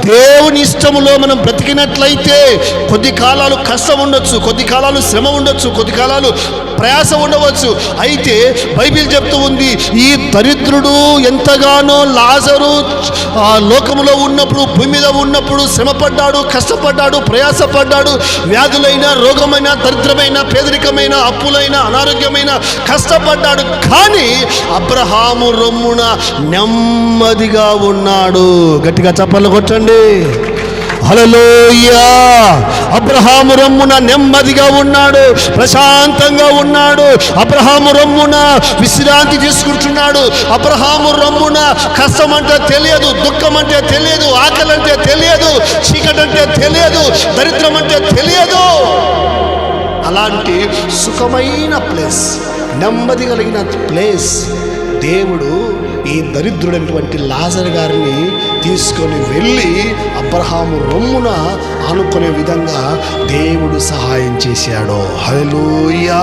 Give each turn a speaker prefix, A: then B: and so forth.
A: దేవుని ఇష్టములో మనం బ్రతికినట్లయితే కొద్ది కాలాలు కష్టం ఉండొచ్చు, కొద్ది కాలాలు శ్రమ ఉండొచ్చు, కొద్ది కాలాలు ప్రయాస ఉండవచ్చు. అయితే బైబిల్ చెప్తూ ఉంది, ఈ దరిద్రుడు ఎంతగానో లాజరు లోకములో ఉన్నప్పుడు, భూమి మీద ఉన్నప్పుడు శ్రమపడ్డాడు, కష్టపడ్డాడు, ప్రయాసపడ్డాడు. వ్యాధులైన, రోగమైన, దరిద్రమైన, పేదరికమైన, అప్పులైన, అనారోగ్యమైన కష్టపడ్డాడు. కానీ అబ్రహాము రొమ్మున నెమ్మదిగా ఉన్నాడు. గట్టిగా చప్పట్లు కొట్టండి. హల్లెలూయా. అబ్రహాము రొమ్మున నెమ్మదిగా ఉన్నాడు, ప్రశాంతంగా ఉన్నాడు. అబ్రహాము రొమ్మున విశ్రాంతి తీసుకుంటున్నాడు. అబ్రహాము రొమ్మున కష్టం అంటే తెలియదు, దుఃఖం అంటే తెలియదు, ఆకలి అంటే తెలియదు, చీకటి అంటే తెలియదు, దరిద్రం అంటే తెలియదు. అలాంటి సుఖమైన ప్లేస్, నెమ్మది కలిగిన ప్లేస్ దేవుడు ఈ దరిద్రుడైనటువంటి లాజరు గారిని తీసుకొని వెళ్ళి అబ్రహాము రొమ్మున ఆనుకునే విధంగా దేవుడు సహాయం చేశాడు. హల్లెలూయా.